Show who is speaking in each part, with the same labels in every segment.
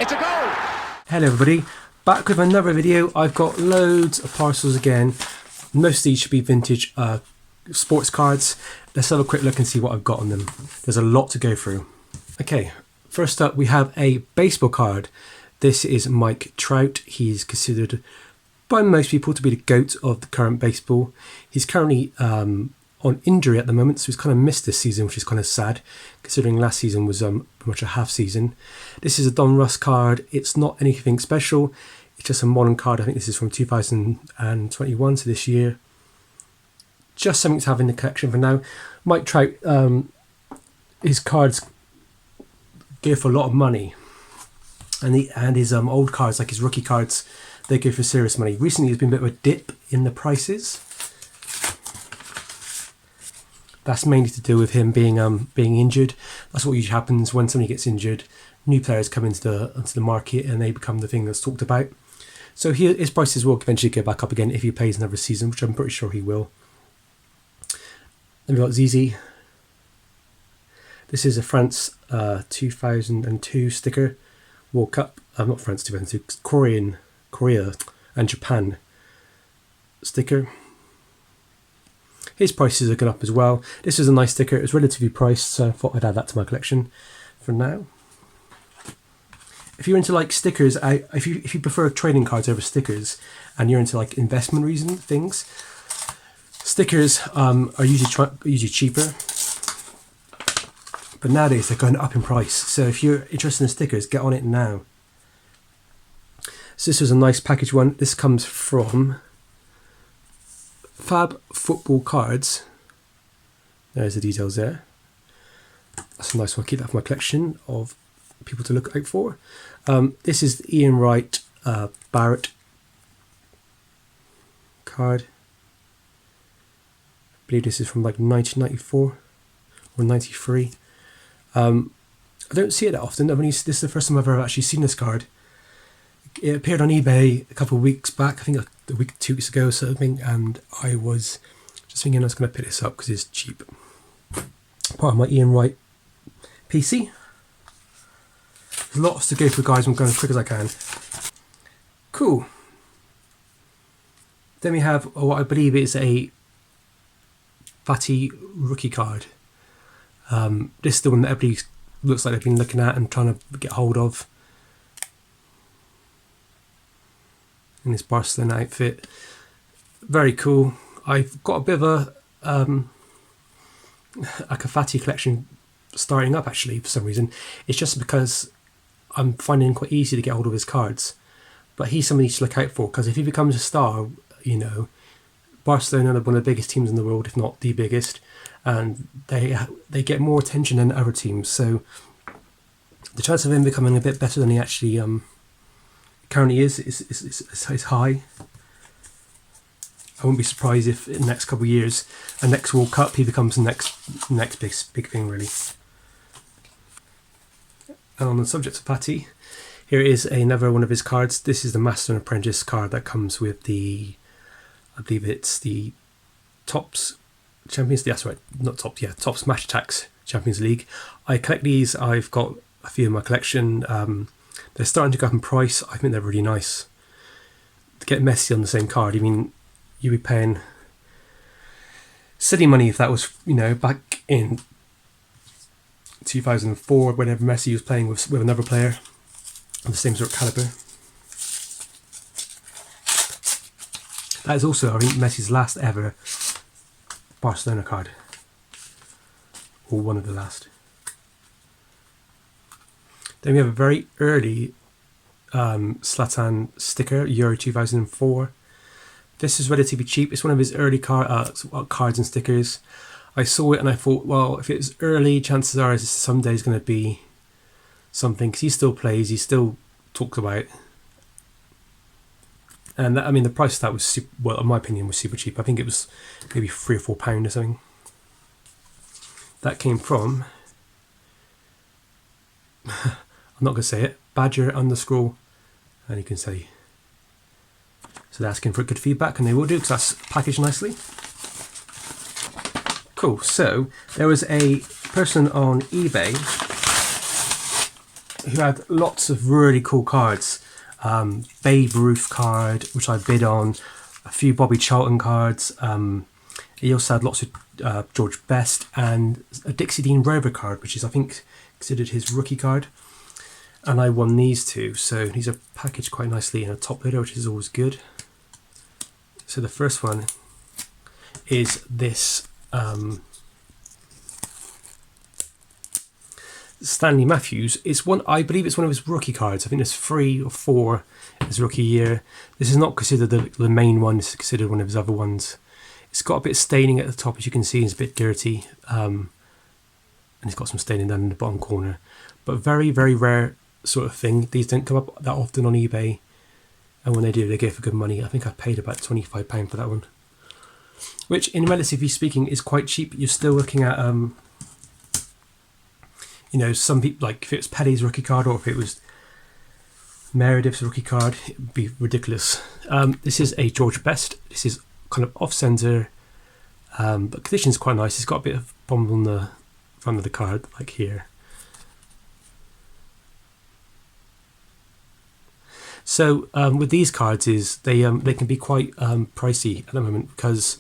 Speaker 1: It's a goal!
Speaker 2: Hello everybody, back with another video. I've got loads of parcels again. Most of these should be vintage sports cards. Let's have a quick look and see what I've got on them. There's a lot to go through. Okay, first up we have a baseball card. This is Mike Trout. He's considered by most people to be the GOAT of the current baseball. He's currently on injury at the moment, so he's kind of missed this season, which is kind of sad, considering last season was pretty much a half season. This is a Don Russ card. It's not anything special. It's just a modern card. I think this is from 2021, so this year. Just something to have in the collection for now. Mike Trout, his cards go for a lot of money, and his old cards, like his rookie cards, they go for serious money. Recently, there's been a bit of a dip in the prices. That's mainly to do with him being injured. That's what usually happens when somebody gets injured. New players come into the market and they become the thing that's talked about. So his prices will eventually go back up again if he plays another season, which I'm pretty sure he will. Then we've got ZZ. This is a France 2002 sticker. World Cup. Not France 2002. Korea and Japan sticker. His prices are going up as well. This is a nice sticker. It was relatively priced, so I thought I'd add that to my collection for now. If you're into like stickers, if you prefer trading cards over stickers, and you're into like investment reason things, stickers are usually cheaper. But nowadays they're going up in price. So if you're interested in stickers, get on it now. So this was a nice package one. This comes from Fab Football Cards. There's the details there. That's a nice one. Keep that for my collection of people to look out for. This is the Ian Wright Barrett card. I believe this is from like 1994 or 93. I don't see it that often. This is the first time I've ever actually seen this card. It appeared on eBay a couple of weeks back, I think a week, 2 weeks ago or something, and I was just thinking I was going to pick this up because it's cheap. Part of my Ian Wright PC. There's lots to go through, guys. I'm going as quick as I can. Cool. Then we have what I believe is a Fatty rookie card. This is the one that everybody looks like they've been looking at and trying to get hold of. In this Barcelona outfit. Very cool. I've got a bit of a Fatty collection starting up actually for some reason. It's just because I'm finding it quite easy to get hold of his cards. But he's somebody to look out for, because if he becomes a star, you know, Barcelona are one of the biggest teams in the world, if not the biggest, and they get more attention than other teams. So the chance of him becoming a bit better than he actually currently is high. I wouldn't be surprised if in the next couple of years, the next World Cup, he becomes the next big thing really. And on the subject of Fatty, here is another one of his cards. This is the Master and Apprentice card that comes with the, I believe it's the Topps Champions. That's right, not Topps. Yeah, Topps Match Attax Champions League. I collect these. I've got a few in my collection. They're starting to go up in price. I think they're really nice. To get Messi on the same card, I mean, you'd be paying silly money if that was, you know, back in 2004, whenever Messi was playing with another player of the same sort of caliber. That is also, I think, Messi's last ever Barcelona card, or one of the last. Then we have a very early Zlatan sticker, Euro 2004. This is relatively cheap. It's one of his early cards and stickers. I saw it and I thought, well, if it's early, chances are someday it's going to be something, because he still plays, he's still talked about. And that, I mean, the price of that was, well, in my opinion, was super cheap. I think it was maybe £3 or £4 or something. That came from, I'm not going to say it, Badger_, and you can say. So they're asking for good feedback, and they will do, because that's packaged nicely. Cool. So there was a person on eBay who had lots of really cool cards. Babe Ruth card, which I bid on, a few Bobby Charlton cards. He also had lots of George Best and a Dixie Dean Rover card, which is, I think, considered his rookie card. And I won these two, so these are packaged quite nicely in a top loader, which is always good. So the first one is this Stanley Matthews. It's one, I believe it's one of his rookie cards. I think there's 3 or 4 his rookie year. This is not considered the main one, it's considered one of his other ones. It's got a bit of staining at the top, as you can see. It's a bit dirty, and it's got some staining down in the bottom corner. But very, very rare sort of thing. These don't come up that often on eBay, and when they do, they go for good money. I think I paid about £25 for that one, which, in relatively speaking, is quite cheap. You're still looking at, you know, some people, like if it was Pelle's rookie card or if it was Meredith's rookie card, it'd be ridiculous. This is a George Best. This is kind of off-centre, but condition's quite nice. It's got a bit of bomb on the front of the card, like here. So with these cards, is they can be quite pricey at the moment, because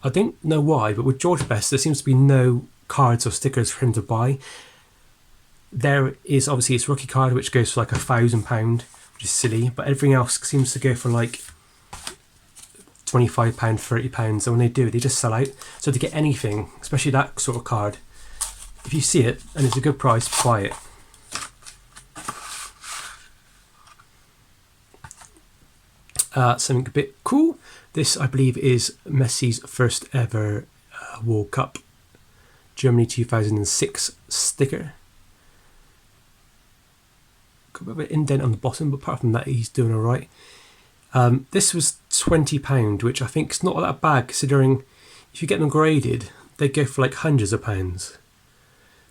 Speaker 2: I don't know why, but with George Best, there seems to be no cards or stickers for him to buy. There is obviously his rookie card, which goes for like £1,000, which is silly, but everything else seems to go for like £25, £30, and when they do, they just sell out. So to get anything, especially that sort of card, if you see it and it's a good price, buy it. Something a bit cool. This, I believe, is Messi's first ever World Cup Germany 2006 sticker. Got a bit of an indent on the bottom, but apart from that, he's doing all right. This was £20, which I think is not that bad, considering if you get them graded, they go for like hundreds of pounds.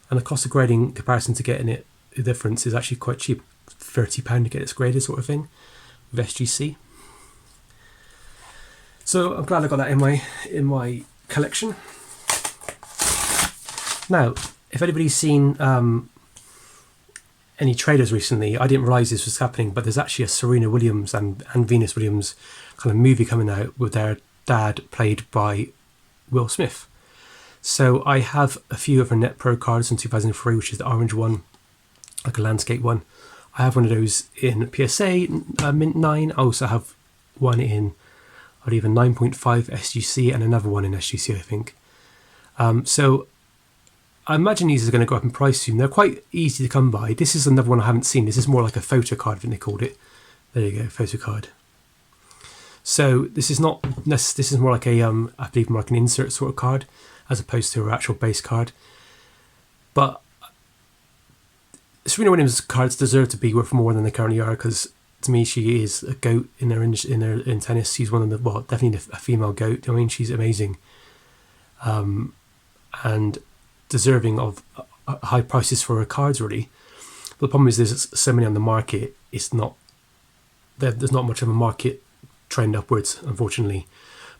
Speaker 2: And the cost of grading in comparison to getting it, the difference is actually quite cheap. £30 to get it graded, sort of thing, with SGC. So I'm glad I got that in my collection. Now, if anybody's seen any trailers recently, I didn't realise this was happening, but there's actually a Serena Williams and Venus Williams kind of movie coming out with their dad, played by Will Smith. So I have a few of her Net Pro cards from 2003, which is the orange one, like a landscape one. I have one of those in PSA Mint 9. I also have one in, or even 9.5 SGC, and another one in SGC, I think. So I imagine these are going to go up in price soon. They're quite easy to come by. This is another one I haven't seen. This is more like a photo card, I think they called it. There you go, photo card. So this is not, this is more like a, I believe more like an insert sort of card, as opposed to her actual base card. But Serena Williams cards deserve to be worth more than they currently are, because to me, she is a goat in tennis. She's one of the, well, definitely a female goat. I mean, she's amazing, and deserving of high prices for her cards, really. But the problem is there's so many on the market. It's not, there's not much of a market trend upwards, unfortunately.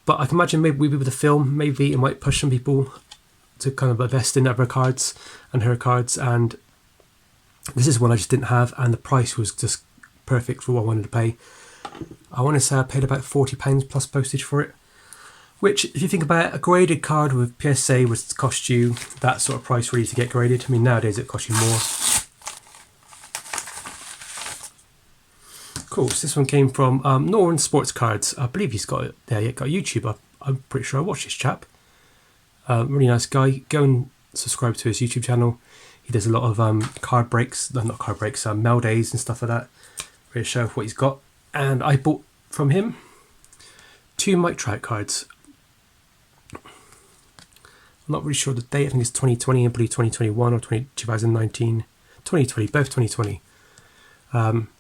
Speaker 2: But I can imagine maybe with the film, maybe it might push some people to kind of invest in her cards and her cards. And this is one I just didn't have, and the price was just perfect for what I wanted to pay. I want to say I paid about £40 plus postage for it, which, if you think about it, a graded card with PSA would cost you that sort of price really to get graded. I mean, nowadays it costs you more. Cool, so this one came from Northern Sports Cards. I believe he's got it there. Yeah, got YouTube. I'm pretty sure I watched this chap. Really nice guy. Go and subscribe to his YouTube channel. He does a lot of card breaks, no, not card breaks, mail days and stuff like that. Really show off what he's got. And I bought from him 2 Mike Trout cards. I'm not really sure the date. I think it's 2020, I believe 2021 or 2019. 2020, both 2020.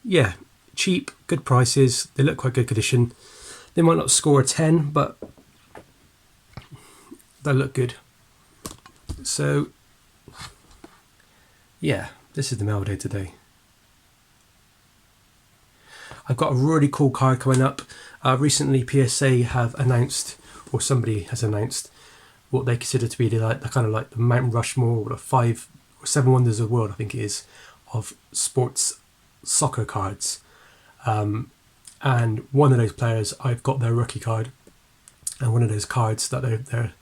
Speaker 2: Yeah, cheap, good prices. They look quite good condition. They might not score a 10, but they look good. So, yeah, this is the mail day today. I've got a really cool card coming up. Recently, PSA have announced, or somebody has announced, what they consider to be the kind of like the Mount Rushmore, or the 5 or 7 wonders of the world, I think it is, of sports soccer cards. And one of those players, I've got their rookie card, and one of those cards that they're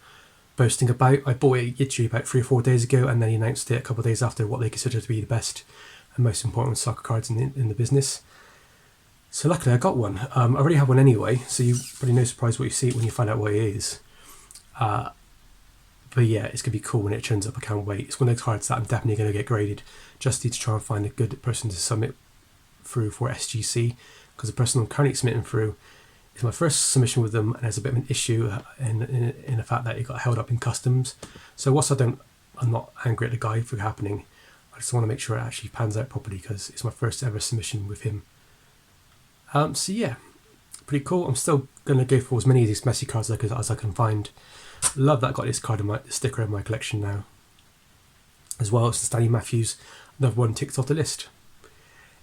Speaker 2: boasting about, I bought it literally about 3 or 4 days ago, and then he announced it a couple of days after what they consider to be the best and most important soccer cards in the business. So luckily I got one. I already have one anyway, so you probably no surprise what you see when you find out what it is. But yeah, it's going to be cool when it turns up. I can't wait. It's one of those cards that I'm definitely going to get graded. Just need to try and find a good person to submit through for SGC, because the person I'm currently submitting through is my first submission with them, and there's a bit of an issue in the fact that it got held up in customs. So whilst I'm not angry at the guy for happening, I just want to make sure it actually pans out properly, because it's my first ever submission with him. So yeah, pretty cool. I'm still going to go for as many of these Messi cards as I can find. Love that I got this sticker in my collection now. As well as the Stanley Matthews, another one ticked off the list.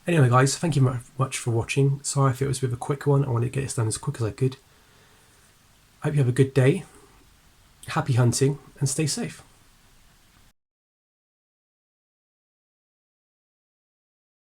Speaker 2: Anyway guys, thank you very much for watching. Sorry if it was a bit of a quick one. I wanted to get this done as quick as I could. I hope you have a good day. Happy hunting and stay safe.